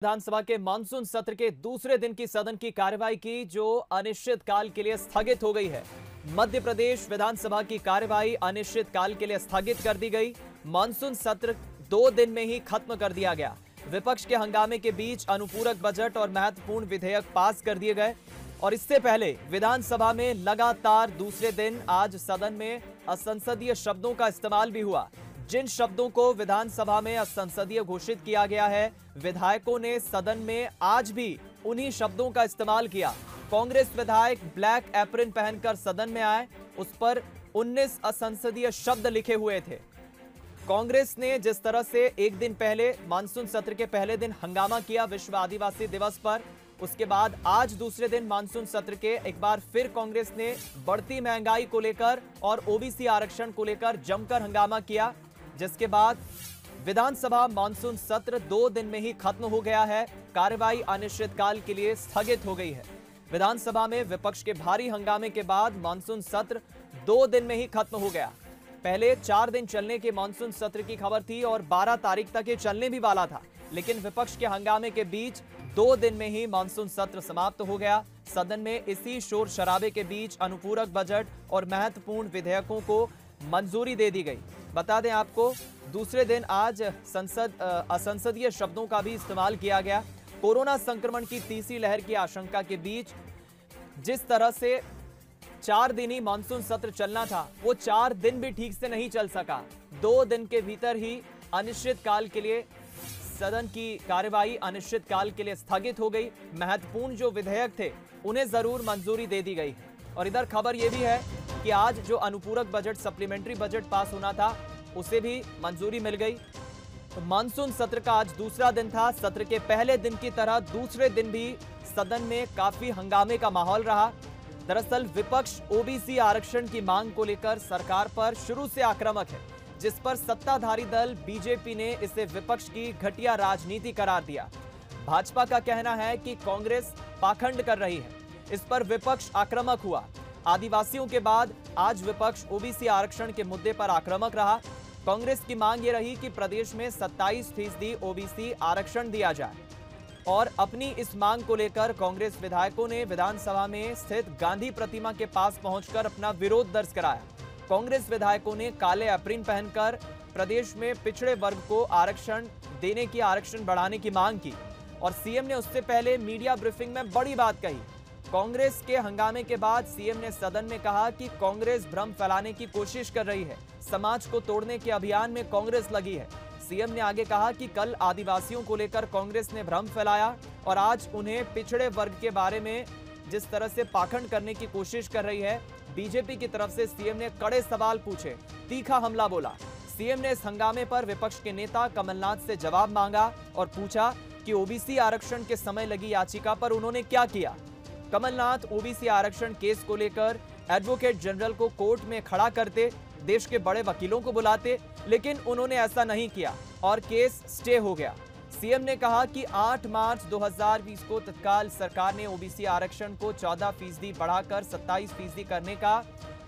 विधानसभा के मानसून सत्र के दूसरे दिन की सदन की कार्यवाही की जो अनिश्चित काल के लिए स्थगित हो गई है। मध्य प्रदेश विधानसभा की कार्यवाही अनिश्चित काल के लिए स्थगित कर दी गई। मानसून सत्र 2 दिन में ही खत्म कर दिया गया। विपक्ष के हंगामे के बीच अनुपूरक बजट और महत्वपूर्ण विधेयक पास कर दिए गए। और इससे पहले विधानसभा में लगातार दूसरे दिन आज सदन में असंसदीय शब्दों का इस्तेमाल भी हुआ। जिन शब्दों को विधानसभा में असंसदीय घोषित किया गया है, विधायकों ने सदन में आज भी उन्हीं शब्दों का इस्तेमाल किया। कांग्रेस विधायक ब्लैक एप्रन पहनकर सदन में आए, उस पर 19 असंसदीय शब्द लिखे हुए थे। कांग्रेस ने जिस तरह से एक दिन पहले मानसून सत्र के पहले दिन हंगामा किया विश्व आदिवासी दिवस पर, उसके बाद आज दूसरे दिन मानसून सत्र के एक बार फिर कांग्रेस ने बढ़ती महंगाई को लेकर और ओबीसी आरक्षण को लेकर जमकर हंगामा किया, जिसके बाद विधानसभा मानसून सत्र 2 दिन में ही खत्म हो गया है। कार्यवाही अनिश्चितकाल के लिए स्थगित हो गई है। विधानसभा में विपक्ष के भारी हंगामे के बाद मानसून सत्र 2 दिन में ही खत्म हो गया। पहले 4 दिन चलने के मानसून सत्र की खबर थी और 12 तारीख तक ये चलने भी वाला था, लेकिन विपक्ष के हंगामे के बीच 2 दिन में ही मानसून सत्र समाप्त हो गया। सदन में इसी शोर शराबे के बीच अनुपूरक बजट और महत्वपूर्ण विधेयकों को मंजूरी दे दी गई। बता दें आपको, दूसरे दिन आज असंसदीय शब्दों का भी इस्तेमाल किया गया। कोरोना संक्रमण की तीसरी लहर की आशंका के बीच जिस तरह से 4 दिन ही मानसून सत्र चलना था, वो 4 दिन भी ठीक से नहीं चल सका। 2 दिन के भीतर ही अनिश्चित काल के लिए सदन की कार्यवाही अनिश्चित काल के लिए स्थगित हो गई। महत्वपूर्ण जो विधेयक थे उन्हें जरूर मंजूरी दे दी गई है। और इधर खबर यह भी है कि आज जो अनुपूरक बजट सप्लीमेंट्री बजट पास होना था, उसे भी मंजूरी मिल गई। तो मानसून सत्र का आज दूसरा दिन था। सत्र के पहले दिन की तरह दूसरे दिन भी सदन में काफी हंगामे का माहौल रहा। दरअसल विपक्ष ओबीसी आरक्षण की मांग को लेकर सरकार पर शुरू से आक्रामक है, जिस पर सत्ताधारी दल बीजेपी ने इसे विपक्ष की घटिया राजनीति करार दिया। भाजपा का कहना है कि कांग्रेस पाखंड कर रही है। इस पर विपक्ष आक्रामक हुआ। आदिवासियों के बाद आज विपक्ष ओबीसी आरक्षण के मुद्दे पर आक्रामक रहा। कांग्रेस की मांग ये रही कि प्रदेश में 27% ओबीसी आरक्षण दिया जाए। और अपनी इस मांग को लेकर कांग्रेस विधायकों ने विधानसभा में स्थित गांधी प्रतिमा के पास पहुंचकर अपना विरोध दर्ज कराया। कांग्रेस विधायकों ने काले एप्रिन पहनकर प्रदेश में पिछड़े वर्ग को आरक्षण देने की, आरक्षण बढ़ाने की मांग की। और सीएम ने उससे पहले मीडिया ब्रीफिंग में बड़ी बात कही। कांग्रेस के हंगामे के बाद सीएम ने सदन में कहा कि कांग्रेस भ्रम फैलाने की कोशिश कर रही है, समाज को तोड़ने के अभियान में कांग्रेस लगी है। सीएम ने आगे कहा कि कल आदिवासियों को लेकर कांग्रेस ने भ्रम फैलाया और आज उन्हें पिछड़े वर्ग के बारे में जिस तरह से पाखंड करने की कोशिश कर रही है। बीजेपी की तरफ से सीएम ने कड़े सवाल पूछे, तीखा हमला बोला। सीएम ने इस हंगामे पर विपक्ष के नेता कमलनाथ से जवाब मांगा और पूछा कि ओबीसी आरक्षण के समय लगी याचिका पर उन्होंने क्या किया। कमलनाथ ओबीसी आरक्षण केस को लेकर एडवोकेट जनरल को कोर्ट में खड़ा करते, देश के बड़े वकीलों को बुलाते, लेकिन उन्होंने ऐसा नहीं किया और केस स्टे हो गया। सीएम ने कहा कि 8 मार्च 2020 को तत्काल सरकार ने ओबीसी आरक्षण को 14% बढ़ाकर 27% करने का,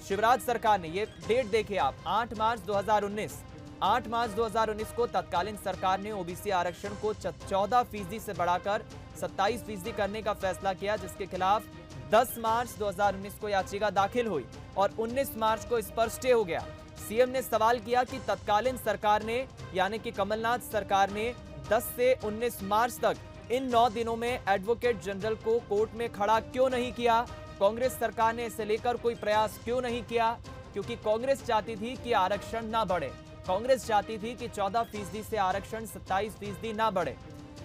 शिवराज सरकार ने, ये डेट देखिए आप, 8 मार्च 2019 को तत्कालीन सरकार ने ओबीसी आरक्षण को 14% से बढ़ाकर 27% करने का फैसला किया, जिसके खिलाफ 10 मार्च 2019 को याचिका दाखिल हुई और 19 मार्च को इस पर स्टे हो गया। सीएम ने सवाल किया कि तत्कालीन सरकार ने, यानी कि कमलनाथ सरकार ने 10 से 19 मार्च तक इन 9 दिनों में एडवोकेट जनरल को कोर्ट में खड़ा क्यों नहीं किया। कांग्रेस सरकार ने इसे लेकर कोई प्रयास क्यों नहीं किया, क्योंकि कांग्रेस चाहती थी कि आरक्षण ना बढ़े। कांग्रेस चाहती थी कि 14% से आरक्षण 27% ना बढ़े।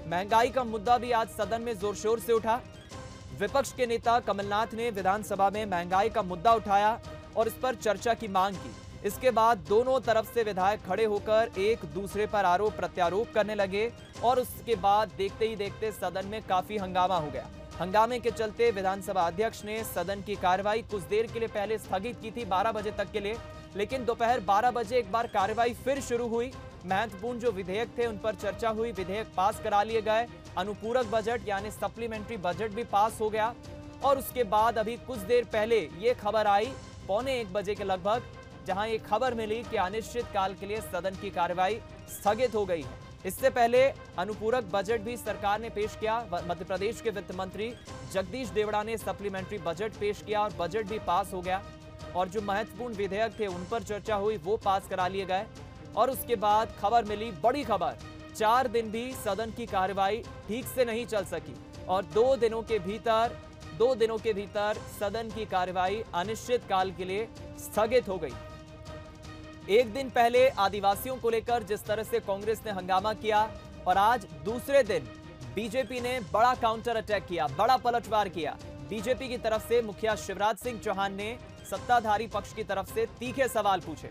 महंगाई का मुद्दा भी आज सदन में जोर शोर से उठा। विपक्ष के नेता कमलनाथ ने विधानसभा में महंगाई का मुद्दा उठाया और इस पर चर्चा की मांग की। इसके बाद दोनों तरफ से विधायक खड़े होकर एक दूसरे पर आरोप प्रत्यारोप करने लगे और उसके बाद देखते ही देखते सदन में काफी हंगामा हो गया। हंगामे के चलते विधानसभा अध्यक्ष ने सदन की कार्यवाही कुछ देर के लिए पहले स्थगित की थी, 12 बजे तक के लिए, लेकिन दोपहर 12 बजे एक बार कार्यवाही फिर शुरू हुई। महत्वपूर्ण जो विधेयक थे उन पर चर्चा हुई, विधेयक पास करा लिए गए। अनुपूरक बजट यानी सप्लीमेंट्री बजट भी पास हो गया। और उसके बाद अभी कुछ देर पहले ये खबर आई, 12:45 बजे के लगभग, जहां ये खबर मिली कि अनिश्चित काल के लिए सदन की कार्यवाही स्थगित हो गई है। इससे पहले अनुपूरक बजट भी सरकार ने पेश किया। मध्य प्रदेश के वित्त मंत्री जगदीश देवड़ा ने सप्लीमेंट्री बजट पेश किया और बजट भी पास हो गया। और जो महत्वपूर्ण विधेयक थे उन पर चर्चा हुई, वो पास करा लिए गए। और उसके बाद खबर मिली, बड़ी खबर, 4 दिन भी सदन की कार्यवाही ठीक से नहीं चल सकी और 2 दिनों के भीतर सदन की कार्यवाही अनिश्चितकाल के लिए स्थगित हो गई। एक दिन पहले आदिवासियों को लेकर जिस तरह से कांग्रेस ने हंगामा किया और आज दूसरे दिन बीजेपी ने बड़ा काउंटर अटैक किया, बड़ा पलटवार किया। बीजेपी की तरफ से मुखिया शिवराज सिंह चौहान ने सत्ताधारी पक्ष की तरफ से तीखे सवाल पूछे।